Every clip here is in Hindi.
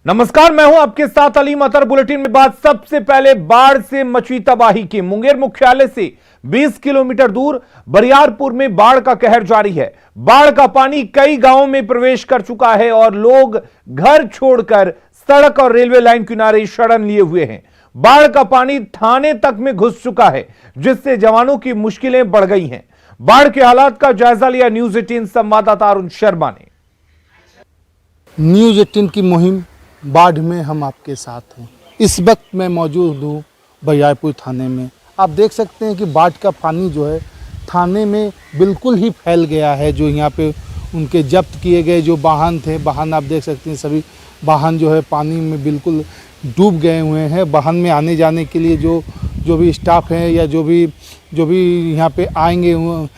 नमस्कार, मैं हूं आपके साथ अलीम अतर। बुलेटिन में बात सबसे पहले बाढ़ से मची तबाही की। मुंगेर मुख्यालय से 20 किलोमीटर दूर बरियारपुर में बाढ़ का कहर जारी है। बाढ़ का पानी कई गांवों में प्रवेश कर चुका है और लोग घर छोड़कर सड़क और रेलवे लाइन किनारे शरण लिए हुए हैं। बाढ़ का पानी थाने तक में घुस चुका है, जिससे जवानों की मुश्किलें बढ़ गई हैं। बाढ़ के हालात का जायजा लिया न्यूज 18 संवाददाता अरुण शर्मा ने। न्यूज 18 की मुहिम बाढ़ में हम आपके साथ हैं। इस वक्त मैं मौजूद हूँ बरियारपुर थाने में। आप देख सकते हैं कि बाढ़ का पानी जो है थाने में बिल्कुल ही फैल गया है। जो यहाँ पे उनके जब्त किए गए जो वाहन थे, वाहन आप देख सकते हैं, सभी वाहन जो है पानी में बिल्कुल डूब गए हुए हैं। वाहन में आने जाने के लिए जो भी स्टाफ है या जो भी यहाँ पे आएंगे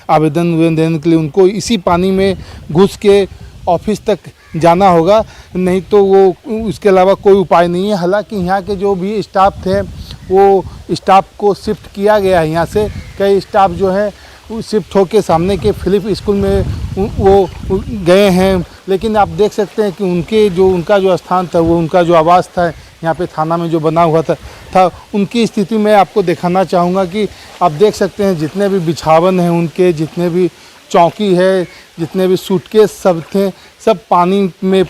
आवेदन देने के लिए, उनको इसी पानी में घुस के ऑफिस तक जाना होगा, नहीं तो वो उसके अलावा कोई उपाय नहीं है। हालांकि यहाँ के जो भी स्टाफ थे वो स्टाफ को शिफ्ट किया गया है। यहाँ से कई स्टाफ जो है वो शिफ्ट होकर सामने के फिलिप स्कूल में वो गए हैं। लेकिन आप देख सकते हैं कि उनका जो स्थान था, वो उनका जो आवास था यहाँ पे थाना में जो बना हुआ था उनकी स्थिति मैं आपको दिखाना चाहूँगा। कि आप देख सकते हैं जितने भी बिछावन हैं उनके, जितने भी चौकी है, जितने भी सूटकेस सब थे, सब पानी में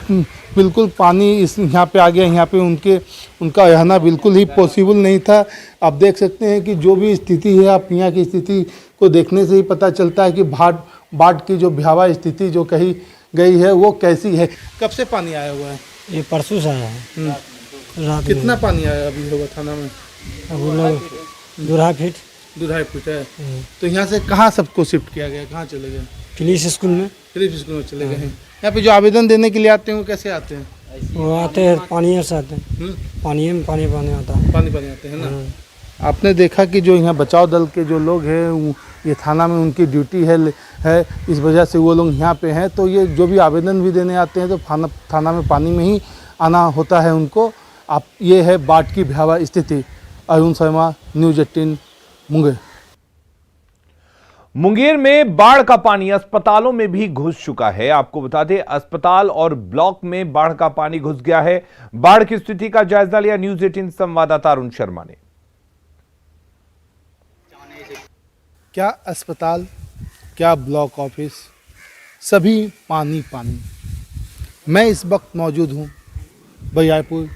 बिल्कुल पानी यहाँ पे आ गया। यहाँ पे उनका रहना बिल्कुल ही पॉसिबल नहीं था। आप देख सकते हैं कि जो भी स्थिति है, आप यहाँ की स्थिति को देखने से ही पता चलता है कि बाढ़ की जो भयावह स्थिति जो कही गई है वो कैसी है। कब से पानी आया हुआ है? ये परसों से आया है। रात कितना पानी आया अभी होगा थाना में? अब 2.5 फीट है। तो यहाँ से कहाँ सबको शिफ्ट किया गया, कहाँ चले गए? फिलिप स्कूल में चले गए हैं। यहाँ पे जो आवेदन देने के लिए आते हैं वो कैसे आते हैं? वो आते हैं पानी से आते हैं। पानी आता है। पानी आते हैं ना। आपने देखा कि जो यहाँ बचाव दल के जो लोग हैं, ये थाना में उनकी ड्यूटी है, इस वजह से वो लोग यहाँ पे हैं। तो ये जो भी आवेदन भी देने आते हैं तो थाना में पानी में ही आना होता है उनको। आप ये है बाढ़ की भयावह स्थिति। अरुण शर्मा, न्यूज 18 मुंगेर। मुंगेर में बाढ़ का पानी अस्पतालों में भी घुस चुका है। आपको बता दें, अस्पताल और ब्लॉक में बाढ़ का पानी घुस गया है। बाढ़ की स्थिति का जायजा लिया न्यूज 18 संवाददाता अरुण शर्मा ने। क्या अस्पताल, क्या ब्लॉक ऑफिस, सभी पानी। मैं इस वक्त मौजूद हूँ बरियारपुर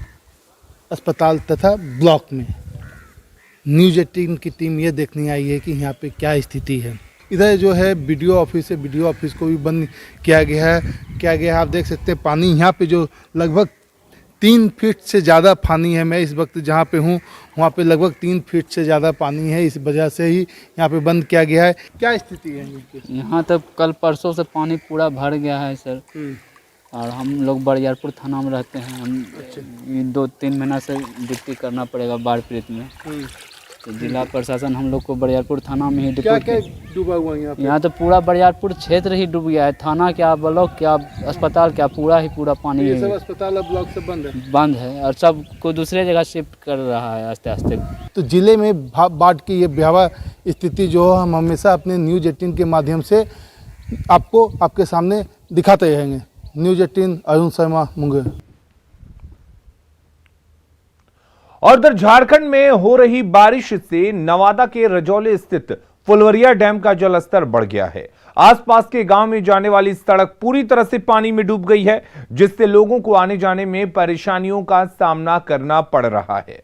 अस्पताल तथा ब्लॉक में। न्यूज 18 की टीम ये देखने आई है कि यहाँ पे क्या स्थिति है। इधर जो है बीडीओ ऑफिस है, बीडीओ ऑफिस को भी बंद किया गया है। आप देख सकते हैं पानी यहाँ पे जो लगभग 3 फीट से ज़्यादा पानी है। मैं इस वक्त जहाँ पे हूँ वहाँ पे लगभग 3 फीट से ज़्यादा पानी है। इस वजह से ही यहाँ पे बंद किया गया है। क्या स्थिति है यहाँ? तो कल परसों से पानी पूरा भर गया है सर। और हम लोग बरियारपुर थाना में रहते हैं। हम 2-3 महीना से ड्यूटी करना पड़ेगा बाढ़ पीड़ित में। तो जिला प्रशासन हम लोग को बरियारपुर थाना में ही क्या डूबा हुआ है यहाँ तो पूरा बरियारपुर क्षेत्र ही डूब गया है। थाना क्या, ब्लॉक क्या, अस्पताल क्या, पूरा पानी है। सब अस्पताल और ब्लॉक सब बंद है और सब को दूसरे जगह शिफ्ट कर रहा है आस्ते आस्ते। तो जिले में बाढ़ की ये भयावह स्थिति जो हम हमेशा अपने न्यूज 18 के माध्यम से आपके सामने दिखाते रहेंगे। न्यूज 18 अरुण शर्मा, मुंगेर। और इधर झारखंड में हो रही बारिश से नवादा के रजौली स्थित फुलवरिया डैम का जलस्तर बढ़ गया है। आसपास के गांव में जाने वाली सड़क पूरी तरह से पानी में डूब गई है, जिससे लोगों को आने जाने में परेशानियों का सामना करना पड़ रहा है।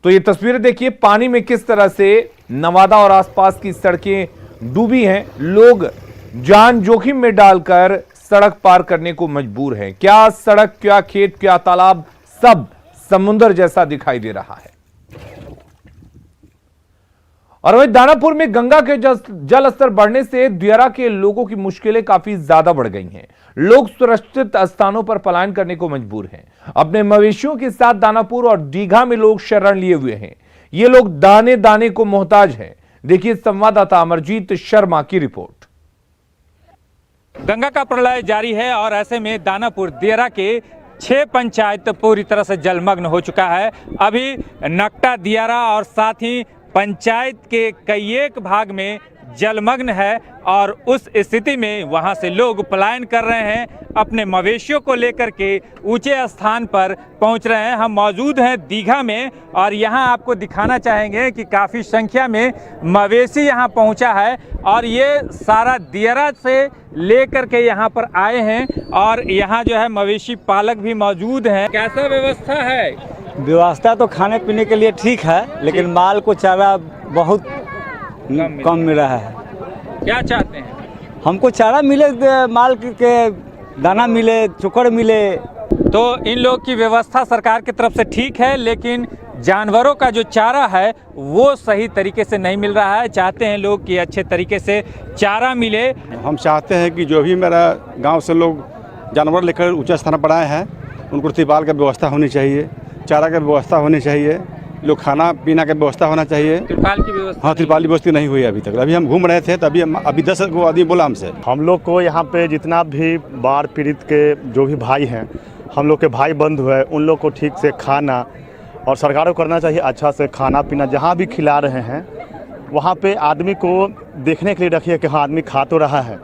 तो ये तस्वीरें देखिए, पानी में किस तरह से नवादा और आसपास की सड़कें डूबी हैं। लोग जान जोखिम में डालकर सड़क पार करने को मजबूर हैं। क्या सड़क, क्या खेत, क्या तालाब, सब समुद्र जैसा दिखाई दे रहा है। और वहीं दानापुर में गंगा के जल स्तर बढ़ने से दियारा के लोगों की मुश्किलें काफी ज्यादा बढ़ गई हैं। लोग सुरक्षित स्थानों पर पलायन करने को मजबूर हैं। अपने मवेशियों के साथ दानापुर और दीघा में लोग शरण लिए हुए हैं। ये लोग दाने दाने को मोहताज हैं। देखिए संवाददाता अमरजीत शर्मा की रिपोर्ट। गंगा का प्रलय जारी है और ऐसे में दानापुर दियारा के 6 पंचायत पूरी तरह से जलमग्न हो चुका है। अभी नकटा, दियारा और साथ ही पंचायत के कई एक भाग में जलमग्न है और उस स्थिति में वहां से लोग पलायन कर रहे हैं, अपने मवेशियों को लेकर के ऊंचे स्थान पर पहुंच रहे हैं। हम मौजूद हैं दीघा में और यहां आपको दिखाना चाहेंगे कि काफ़ी संख्या में मवेशी यहां पहुंचा है और ये सारा दियरा से लेकर के यहां पर आए हैं और यहां जो है मवेशी पालक भी मौजूद हैं। कैसा व्यवस्था है? व्यवस्था तो खाने पीने के लिए ठीक है, लेकिन माल को चारा बहुत कम मिल रहा है। क्या चाहते हैं? हमको चारा मिले, माल के दाना मिले, चोकर मिले। तो इन लोग की व्यवस्था सरकार की तरफ से ठीक है, लेकिन जानवरों का जो चारा है वो सही तरीके से नहीं मिल रहा है। चाहते हैं लोग कि अच्छे तरीके से चारा मिले। हम चाहते हैं कि जो भी मेरा गांव से लोग जानवर लेकर ऊंचा स्थान पर आए हैं, उनको तिरपाल की व्यवस्था होनी चाहिए, चारा की व्यवस्था होनी चाहिए, लोग खाना पीना की व्यवस्था होना चाहिए। तिरपाल की व्यवस्था? हाँ, तिरपाल की व्यवस्था नहीं हुई अभी तक। अभी हम घूम रहे थे तभी अभी 10 को आदमी बोला हमसे। हम लोग को यहाँ पे जितना भी बाढ़ पीड़ित के जो भी भाई हैं, हम लोग के भाई बंधु हैं, उन लोग को ठीक से खाना और सरकार को करना चाहिए अच्छा से खाना पीना। जहाँ भी खिला रहे हैं वहाँ पे आदमी को देखने के लिए रखिए कि हाँ आदमी खा तो रहा है,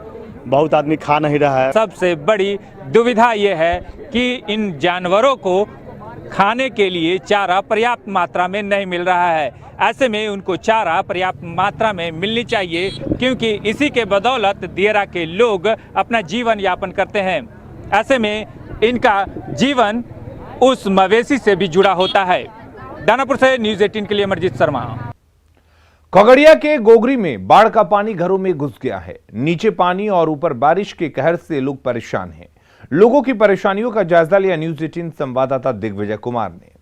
बहुत आदमी खा नहीं रहा है। सबसे बड़ी दुविधा ये है कि इन जानवरों को खाने के लिए चारा पर्याप्त मात्रा में नहीं मिल रहा है। ऐसे में उनको चारा पर्याप्त मात्रा में मिलनी चाहिए, क्योंकि इसी के बदौलत दियरा के लोग अपना जीवन यापन करते हैं। ऐसे में इनका जीवन उस मवेशी से भी जुड़ा होता है। दानापुर से न्यूज़ 18 के लिए अमरजीत शर्मा। खगड़िया के गोगरी में बाढ़ का पानी घरों में घुस गया है। नीचे पानी और ऊपर बारिश के कहर से लोग परेशान हैं। लोगों की परेशानियों का जायजा लिया न्यूज़ 18 संवाददाता दिग्विजय कुमार ने।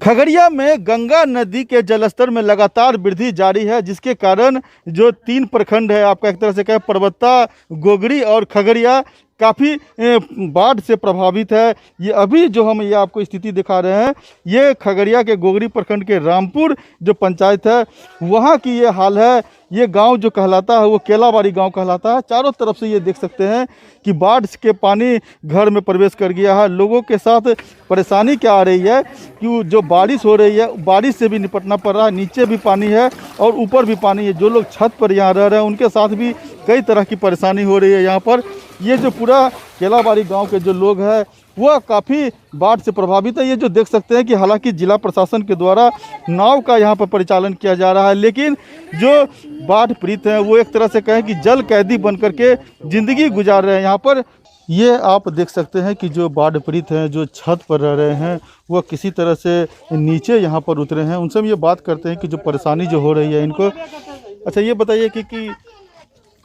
खगड़िया में गंगा नदी के जलस्तर में लगातार वृद्धि जारी है, जिसके कारण जो 3 प्रखंड है, आपका एक तरह से कहें परबत्ता, गोगरी और खगड़िया, काफ़ी बाढ़ से प्रभावित है। ये अभी जो हम ये आपको स्थिति दिखा रहे हैं, ये खगड़िया के गोगरी प्रखंड के रामपुर जो पंचायत है वहाँ की ये हाल है। ये गांव जो कहलाता है वो केलाबाड़ी गांव कहलाता है। चारों तरफ से ये देख सकते हैं कि बाढ़ के पानी घर में प्रवेश कर गया है। लोगों के साथ परेशानी क्या आ रही है कि जो बारिश हो रही है, बारिश से भी निपटना पड़ रहा है। नीचे भी पानी है और ऊपर भी पानी है। जो लोग छत पर यहाँ रह रहे हैं उनके साथ भी कई तरह की परेशानी हो रही है। यहाँ पर ये जो पूरा केलाबाड़ी गांव के जो लोग हैं वह काफ़ी बाढ़ से प्रभावित है। ये जो देख सकते हैं कि हालांकि जिला प्रशासन के द्वारा नाव का यहाँ पर परिचालन किया जा रहा है, लेकिन जो बाढ़ पीड़ित हैं वो एक तरह से कहें कि जल कैदी बन करके ज़िंदगी गुजार रहे हैं। यहाँ पर ये आप देख सकते हैं कि जो बाढ़ पीड़ित हैं, जो छत पर रह रहे हैं, वह किसी तरह से नीचे यहाँ पर उतरे हैं। उनसे हम ये बात करते हैं कि जो परेशानी जो हो रही है इनको। अच्छा, ये बताइए कि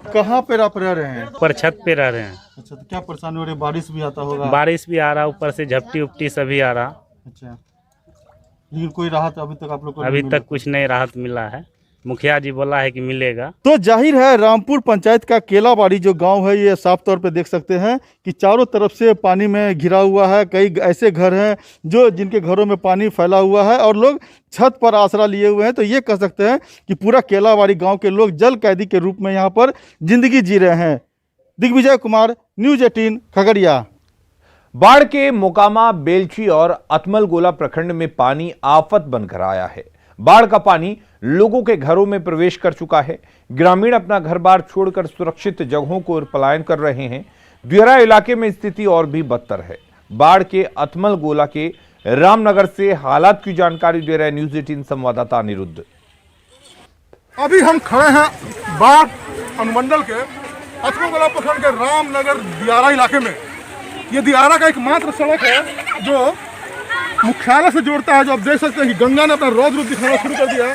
कहाँ पर आप रह रहे हैं? ऊपर छत पे रह रहे हैं। अच्छा, तो क्या परेशानी हो रही है? बारिश भी आता होगा? बारिश भी आ रहा, ऊपर से झपटी उपटी सभी आ रहा। अच्छा, लेकिन कोई राहत अभी तक आप लोग को अभी तक कुछ नहीं राहत मिला है। मुखिया जी बोला है कि मिलेगा। तो जाहिर है रामपुर पंचायत का केलाबाड़ी जो गांव है, ये साफ तौर पे देख सकते हैं कि चारों तरफ से पानी में घिरा हुआ है। कई ऐसे घर हैं जो जिनके घरों में पानी फैला हुआ है और लोग छत पर आसरा लिए हुए हैं। तो ये कह सकते हैं कि पूरा केलाबाड़ी गांव के लोग जल कैदी के रूप में यहाँ पर जिंदगी जी रहे हैं। दिग्विजय कुमार, न्यूज़ 18 खगड़िया। बाढ़ के मोकामा, बेलची और अतमलगोला प्रखंड में पानी आफत बनकर आया है। बाढ़ का पानी लोगों के घरों में प्रवेश कर चुका है। ग्रामीण अपना घर बार छोड़कर सुरक्षित जगहों को पलायन कर रहे हैं। दियरा इलाके में स्थिति और भी बदतर है। बाढ़ के अतमलगोला के रामनगर से हालात की जानकारी दे रहे न्यूज़ 18 संवाददाता अनिरुद्ध। अभी हम खड़े हैं बाढ़ अनुमंडल के अतमलगोला प्रखंड के रामनगर दियारा इलाके में। ये दियारा का एकमात्र सड़क है जो मुख्यालय से जोड़ता है। जो आप देख सकते हैं कि गंगा ने अपना रौद्र रूप दिखाना शुरू कर दिया है।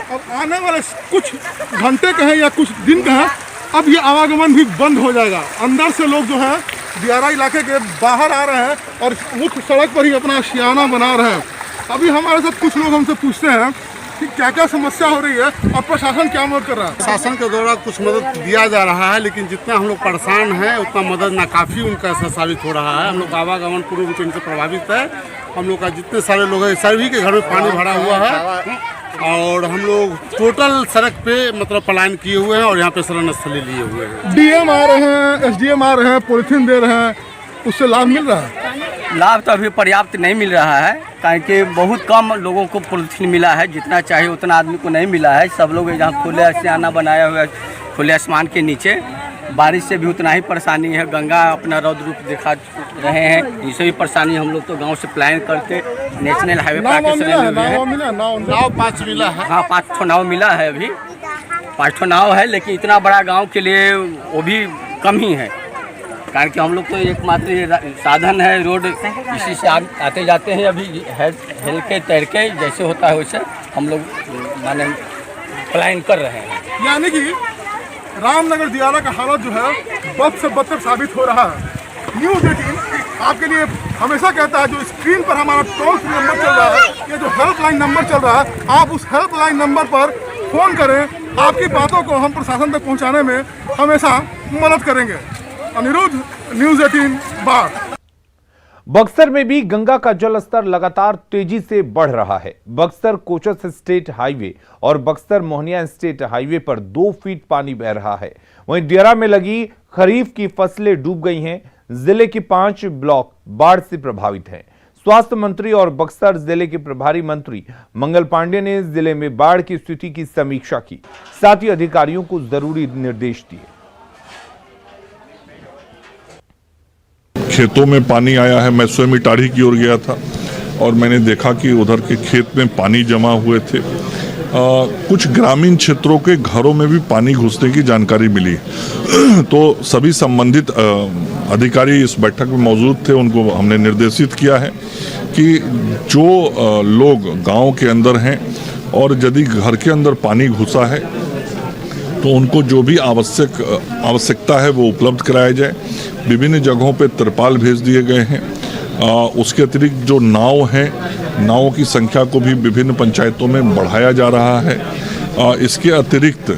अब आने वाले कुछ घंटे कहें या कुछ दिन कहें, अब ये आवागमन भी बंद हो जाएगा। अंदर से लोग जो है दियारा इलाके के बाहर आ रहे हैं और मुख्य सड़क पर ही अपना आशियाना बना रहे हैं। अभी हमारे साथ कुछ लोग हमसे पूछते हैं कि क्या क्या समस्या हो रही है और प्रशासन क्या मदद कर रहा है। प्रशासन के द्वारा कुछ मदद दिया जा रहा है, लेकिन जितना हम लोग परेशान हैं उतना मदद नाकाफी उनका साबित हो रहा है। हम लोग आवागमन पूर्ण रूप से इनसे प्रभावित है। हम लोग का जितने सारे लोग हैं सभी के घर में पानी भरा हुआ है और हम लोग टोटल सड़क पे मतलब पलायन किए हुए हैं और यहाँ पे शरण स्थली लिए हुए हैं। डीएम आ रहे हैं, एसडीएम आ रहे हैं, पॉलिथीन दे रहे हैं, उससे लाभ मिल रहा है। लाभ तो अभी पर्याप्त नहीं मिल रहा है, कारण कि बहुत कम लोगों को पॉलिथीन मिला है, जितना चाहिए उतना आदमी को नहीं मिला है। सब लोग यहाँ खुले आशियाना बनाया हुआ है, खुले आसमान के नीचे। बारिश से भी उतना ही परेशानी है। गंगा अपना रौद्र रूप दिखा रहे हैं, इससे भी परेशानी। हम लोग तो गांव से प्लान करके नेशनल हाईवे पर आके नाव 5 मिला है। हाँ, 5 ठो नाव मिला है, अभी 5 ठो नाव है, लेकिन इतना बड़ा गांव के लिए वो भी कम ही है, कारण कि हम लोग तो एकमात्र साधन है रोड, इसी से आते जाते हैं। अभी हेल के तैर के जैसे होता है वैसे हम लोग माने प्लान कर रहे हैं। यानी कि रामनगर दियारा का हालत जो है बद से बदतर साबित हो रहा है। न्यूज़ 18 आपके लिए हमेशा कहता है, जो स्क्रीन पर हमारा टोल फ्री नंबर चल रहा है, ये जो हेल्पलाइन नंबर चल रहा है, आप उस हेल्पलाइन नंबर पर फ़ोन करें। आपकी बातों को हम प्रशासन तक पहुंचाने में हमेशा मदद करेंगे। अनिरुद्ध, न्यूज़ 18 बार। बक्सर में भी गंगा का जल स्तर लगातार तेजी से बढ़ रहा है। बक्सर कोचस स्टेट हाईवे और बक्सर मोहनिया स्टेट हाईवे पर 2 फीट पानी बह रहा है। वहीं दियारा में लगी खरीफ की फसलें डूब गई हैं। जिले के 5 ब्लॉक बाढ़ से प्रभावित हैं। स्वास्थ्य मंत्री और बक्सर जिले के प्रभारी मंत्री मंगल पांडे ने जिले में बाढ़ की स्थिति की समीक्षा की, साथ ही अधिकारियों को जरूरी निर्देश दिए। खेतों में पानी आया है। मैं स्वयं इटाढ़ी की ओर गया था और मैंने देखा कि उधर के खेत में पानी जमा हुए थे। कुछ ग्रामीण क्षेत्रों के घरों में भी पानी घुसने की जानकारी मिली। तो सभी संबंधित अधिकारी इस बैठक में मौजूद थे। उनको हमने निर्देशित किया है कि जो लोग गांव के अंदर हैं और यदि घर के अंदर पानी घुसा है तो उनको जो भी आवश्यकता है वो उपलब्ध कराया जाए। विभिन्न जगहों पे तिरपाल भेज दिए गए हैं। उसके अतिरिक्त जो नाव हैं, नावों की संख्या को भी विभिन्न पंचायतों में बढ़ाया जा रहा है। इसके अतिरिक्त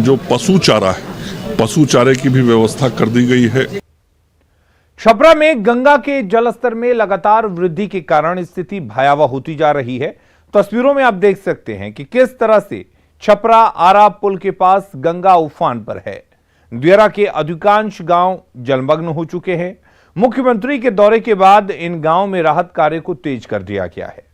जो पशु चारा है, पशु चारे की भी व्यवस्था कर दी गई है। छपरा में गंगा के जलस्तर में लगातार वृद्धि के कारण स्थिति भयावह होती जा रही है। तस्वीरों में आप देख सकते हैं कि किस तरह से छपरा आरा पुल के पास गंगा उफान पर है। दियारा के अधिकांश गांव जलमग्न हो चुके हैं। मुख्यमंत्री के दौरे के बाद इन गांव में राहत कार्य को तेज कर दिया गया है।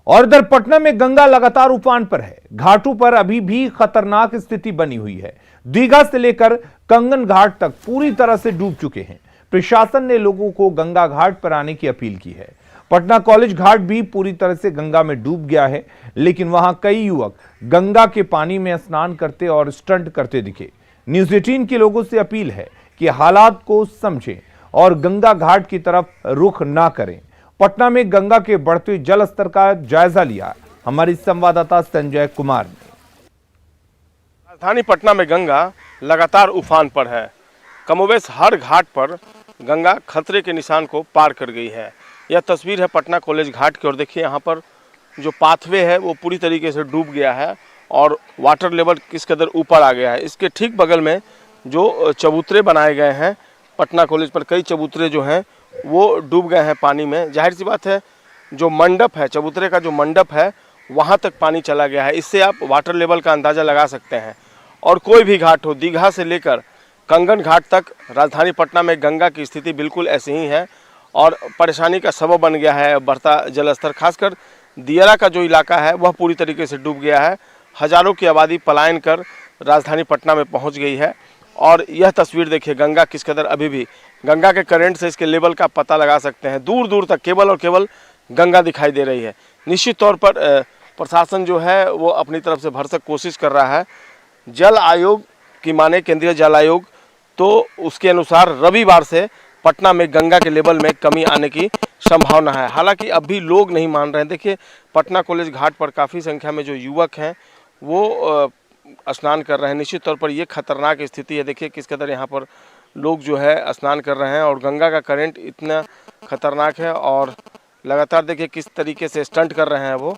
और इधर पटना में गंगा लगातार उफान पर है। घाटों पर अभी भी खतरनाक स्थिति बनी हुई है। दीघा से लेकर कंगन घाट तक पूरी तरह से डूब चुके हैं। प्रशासन ने लोगों को गंगा घाट पर आने की अपील की है। पटना कॉलेज घाट भी पूरी तरह से गंगा में डूब गया है, लेकिन वहां कई युवक गंगा के पानी में स्नान करते और स्टंट करते दिखे। न्यूज़ 18 के लोगों से अपील है कि हालात को समझें और गंगा घाट की तरफ रुख ना करें। पटना में गंगा के बढ़ते जल स्तर का जायजा लिया हमारी संवाददाता संजय कुमार ने। राजधानी पटना में गंगा लगातार उफान पर है। कमोबेश हर घाट पर गंगा खतरे के निशान को पार कर गई है। यह तस्वीर है पटना कॉलेज घाट की, और देखिए यहाँ पर जो पाथवे है वो पूरी तरीके से डूब गया है और वाटर लेवल किस कदर ऊपर आ गया है। इसके ठीक बगल में जो चबूतरे बनाए गए हैं पटना कॉलेज पर, कई चबूतरे जो हैं वो डूब गए हैं पानी में। जाहिर सी बात है, जो मंडप है, चबूतरे का जो मंडप है वहाँ तक पानी चला गया है। इससे आप वाटर लेवल का अंदाज़ा लगा सकते हैं। और कोई भी घाट हो, दीघा से लेकर कंगन घाट तक राजधानी पटना में गंगा की स्थिति बिल्कुल ऐसी ही है और परेशानी का सबब बन गया है बढ़ता जलस्तर। खासकर दियारा का जो इलाका है वह पूरी तरीके से डूब गया है। हजारों की आबादी पलायन कर राजधानी पटना में पहुंच गई है। और यह तस्वीर देखिए गंगा किस कदर, अभी भी गंगा के करंट से इसके लेवल का पता लगा सकते हैं। दूर दूर तक केवल और केवल गंगा दिखाई दे रही है। निश्चित तौर पर प्रशासन जो है वो अपनी तरफ से भरसक कोशिश कर रहा है। जल आयोग की माने, केंद्रीय जल आयोग, तो उसके अनुसार रविवार से पटना में गंगा के लेवल में कमी आने की संभावना है। हालांकि अब भी लोग नहीं मान रहे हैं। देखिए पटना कॉलेज घाट पर काफ़ी संख्या में जो युवक हैं वो स्नान कर रहे हैं। निश्चित तौर पर ये खतरनाक स्थिति है। देखिए किस कदर यहाँ पर लोग जो है स्नान कर रहे हैं और गंगा का करंट इतना खतरनाक है और लगातार देखिए किस तरीके से स्टंट कर रहे हैं वो।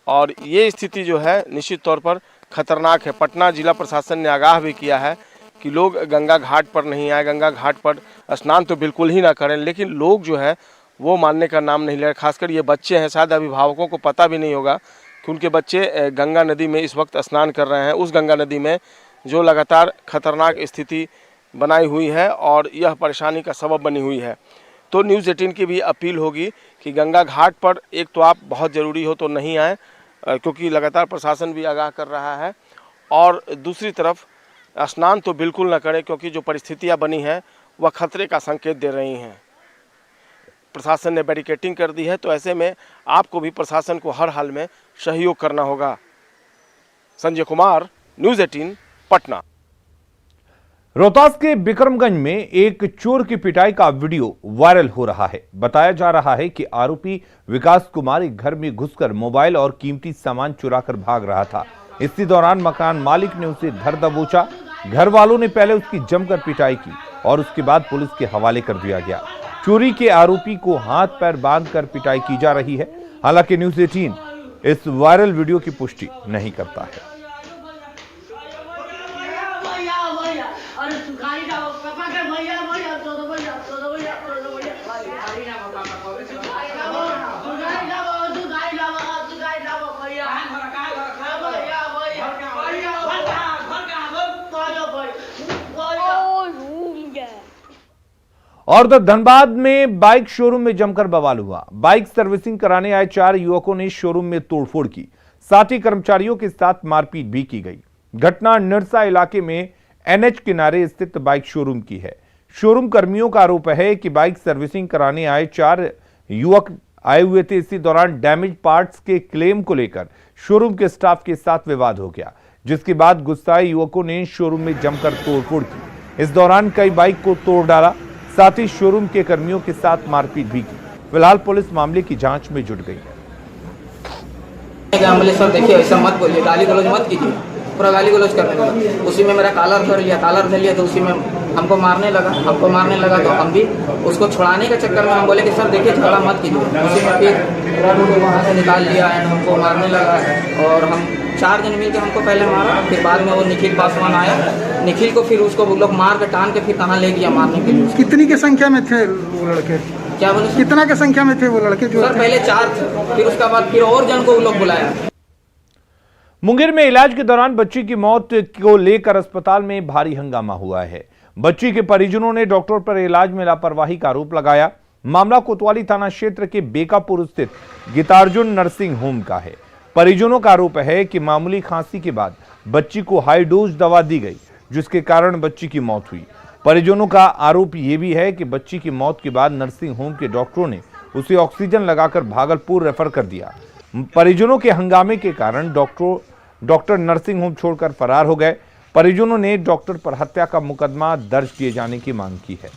और ये स्थिति जो है निश्चित तौर पर खतरनाक है। पटना जिला प्रशासन ने आगाह भी किया है कि लोग गंगा घाट पर नहीं आए, गंगा घाट पर स्नान तो बिल्कुल ही ना करें। लेकिन लोग जो है वो मानने का नाम नहीं ले रहे। खासकर ये बच्चे हैं, शायद अभिभावकों को पता भी नहीं होगा कि उनके बच्चे गंगा नदी में इस वक्त स्नान कर रहे हैं। उस गंगा नदी में जो लगातार खतरनाक स्थिति बनाई हुई है और यह परेशानी का सबब बनी हुई है। तो न्यूज़ 18 की भी अपील होगी कि गंगा घाट पर एक तो आप बहुत ज़रूरी हो तो नहीं आएँ, क्योंकि लगातार प्रशासन भी आगाह कर रहा है, और दूसरी तरफ स्नान तो बिल्कुल न करें, क्योंकि जो परिस्थितियां बनी हैं वह खतरे का संकेत दे रही हैं। प्रशासन ने बैरिकेडिंग कर दी है, तो ऐसे में आपको भी प्रशासन को हर हाल में सहयोग करना होगा। संजय कुमार, न्यूज़ 18 पटना। रोहतास के बिक्रमगंज में एक चोर की पिटाई का वीडियो वायरल हो रहा है। बताया जा रहा है कि आरोपी विकास कुमार एक घर में घुसकर मोबाइल और कीमती सामान चुराकर भाग रहा था। इसी दौरान मकान मालिक ने उसे धर दबोचा। घर वालों ने पहले उसकी जमकर पिटाई की और उसके बाद पुलिस के हवाले कर दिया गया। चोरी के आरोपी को हाथ पैर बांधकर पिटाई की जा रही है। हालांकि न्यूज़ 18 इस वायरल वीडियो की पुष्टि नहीं करता है। और तो धनबाद में बाइक शोरूम में जमकर बवाल हुआ। बाइक सर्विसिंग कराने आए 4 युवकों ने शोरूम में तोड़फोड़ की, साथ ही कर्मचारियों के साथ मारपीट भी की गई। घटना निरसा इलाके में एनएच किनारे स्थित बाइक शोरूम की है। शोरूम कर्मियों का आरोप है कि बाइक सर्विसिंग कराने आए 4 युवक आए हुए थे। इसी दौरान डैमेज पार्ट्स के क्लेम को लेकर शोरूम के स्टाफ के साथ विवाद हो गया, जिसके बाद गुस्साए युवकों ने शोरूम में जमकर तोड़फोड़ की। इस दौरान कई बाइक को तोड़ डाला, साथ ही शोरूम के कर्मियों के साथ मारपीट भी की। फिलहाल पुलिस मामले की जांच में जुट गई है। सर देखिए, ऐसा मत बोलिए, गाली गलौज मत कीजिए, पूरा गाली गलौज करने लगा। उसी में मेरा कॉलर धर लिया, तो उसी में हमको मारने लगा। तो हम भी उसको छुड़ाने के चक्कर में हम बोले कि सर देखिए झगड़ा मत कीजिए। उसी में फिर वहाँ से निकाल लिया एंड हमको मारने लगा। और हम 4 जन मिलकर हमको पहले मारा, फिर बाद में वो निखिल पासवान आया। निखिल को फिर उसको वो लोग मार के टान के फिर कहाँ ले गया मारने के लिए। कितनी की संख्या में थे वो लड़के? क्या बोले? कितना की संख्या में थे वो लड़के? जो सर पहले 4 थे, फिर उसके बाद फिर और जन को वो लोग बुलाया। मुंगेर में इलाज के दौरान बच्ची की मौत को लेकर अस्पताल में भारी हंगामा हुआ है। बच्ची के परिजनों ने डॉक्टर पर इलाज में लापरवाही का आरोप लगाया। मामला कोतवाली थाना क्षेत्र के बेकापुर स्थित गीतार्जुन नर्सिंग होम का है। परिजनों का आरोप है कि मामूली खांसी के बाद बच्ची को हाई डोज दवा दी गई, जिसके कारण बच्ची की मौत हुई। परिजनों का आरोप यह भी है कि बच्ची की मौत के बाद नर्सिंग होम के डॉक्टरों ने उसे ऑक्सीजन लगाकर भागलपुर रेफर कर दिया। परिजनों के हंगामे के कारण डॉक्टर नर्सिंग होम छोड़कर फरार हो गए। परिजनों ने डॉक्टर पर हत्या का मुकदमा दर्ज किए जाने की मांग की है।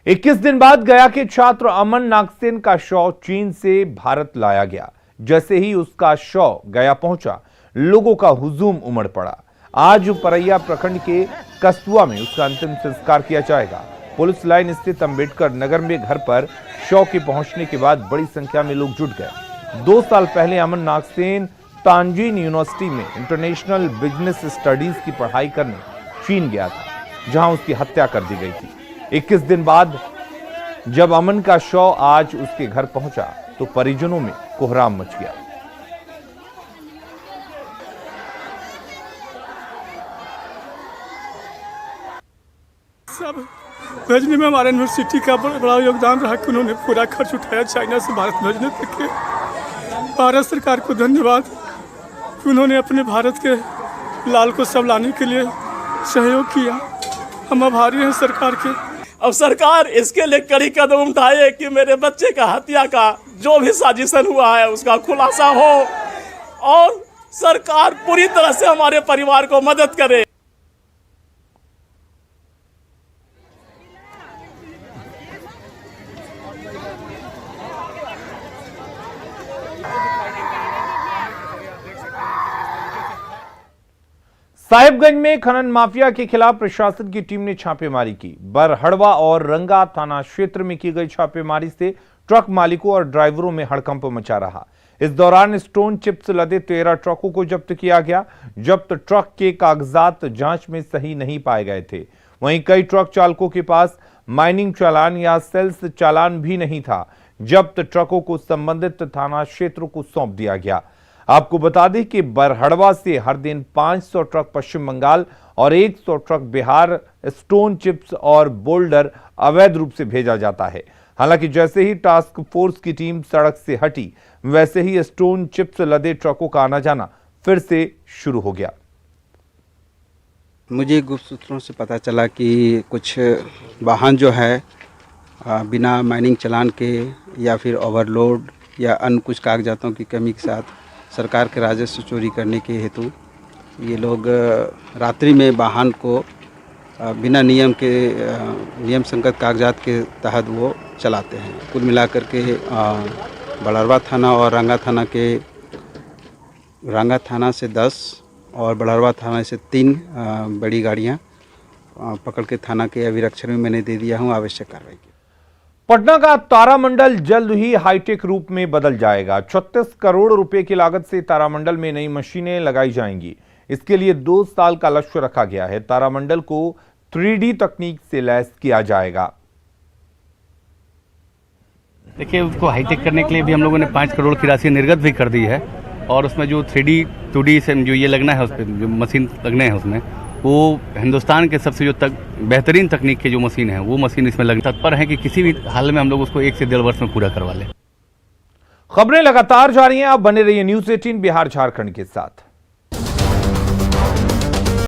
इक्कीस दिन बाद गया के छात्र अमन नागसेन का शव चीन से भारत लाया गया। जैसे ही उसका शव गया पहुंचा, लोगों का हुजूम उमड़ पड़ा। आज परैया प्रखंड के कस्तुआ में उसका अंतिम संस्कार किया जाएगा। पुलिस लाइन स्थित अंबेडकर नगर में घर पर शव के पहुंचने के बाद बड़ी संख्या में लोग जुट गए। 2 साल पहले अमन नागसेन तांजीन यूनिवर्सिटी में इंटरनेशनल बिजनेस स्टडीज की पढ़ाई करने चीन गया था, जहां उसकी हत्या कर दी गई थी। 21 दिन बाद जब अमन का शव आज उसके घर पहुंचा तो परिजनों में कोहराम मच गया। सब भेजने में हमारे यूनिवर्सिटी का बड़ा योगदान रहा कि उन्होंने पूरा खर्च उठाया चाइना से भारत भेजने तक के। भारत सरकार को धन्यवाद कि उन्होंने अपने भारत के लाल को सब लाने के लिए सहयोग किया। हम आभारी हैं सरकार के। अब सरकार इसके लिए कड़ी कदम उठाए कि मेरे बच्चे का हत्या का जो भी साजिशन हुआ है उसका खुलासा हो और सरकार पूरी तरह से हमारे परिवार को मदद करे। साहिबगंज में खनन माफिया के खिलाफ प्रशासन की टीम ने छापेमारी की। बरहड़वा और रंगा थाना क्षेत्र में की गई छापेमारी से ट्रक मालिकों और ड्राइवरों में हड़कंप मचा रहा। इस दौरान स्टोन चिप्स लदे 13 ट्रकों को जब्त किया गया। जब्त ट्रक के कागजात जांच में सही नहीं पाए गए थे। वहीं कई ट्रक चालकों के पास माइनिंग चालान या सेल्स चालान भी नहीं था, जब्त ट्रकों को संबंधित थाना क्षेत्रों को सौंप दिया गया। आपको बता दें कि बरहड़वा से हर दिन 500 ट्रक पश्चिम बंगाल और 100 ट्रक बिहार स्टोन चिप्स और बोल्डर अवैध रूप से भेजा जाता है। हालांकि जैसे ही टास्क फोर्स की टीम सड़क से हटी, वैसे ही स्टोन चिप्स लदे ट्रकों का आना जाना फिर से शुरू हो गया। मुझे गुप्त सूत्रों से पता चला कि कुछ वाहन जो है बिना माइनिंग चालान के या फिर ओवरलोड या अन्य कुछ कागजातों की कमी के साथ सरकार के राजस्व चोरी करने के हेतु ये लोग रात्रि में वाहन को बिना नियम संगत कागजात के तहत वो चलाते हैं। कुल मिलाकर के बड़रवा थाना और रंगा थाना से 10 और बड़रवा थाना से 3 बड़ी गाड़ियां पकड़ के थाना के अभिरक्षण में मैंने दे दिया हूं आवश्यक कार्रवाई की। पटना का तारामंडल जल्द ही हाईटेक रूप में बदल जाएगा। 36 करोड़ रुपए की लागत से तारामंडल में नई मशीनें लगाई जाएंगी। इसके लिए 2 साल का लक्ष्य रखा गया है। तारामंडल को 3D तकनीक से लैस किया जाएगा। देखिए, उसको हाईटेक करने के लिए भी हम लोगों ने 5 करोड़ की राशि निर्गत भी कर दी है और उसमें जो 3D 2D से जो ये लगना है, उस पर जो मशीन लगने हैं उसमें, वो हिंदुस्तान के सबसे जो बेहतरीन तकनीक की जो मशीन है वो मशीन इसमें लगने तत्पर है कि किसी भी हाल में हम लोग उसको 1 से 1.5 वर्ष में पूरा करवा लें। खबरें लगातार जारी हैं। आप बने रहिए न्यूज़ 18 बिहार झारखंड के साथ।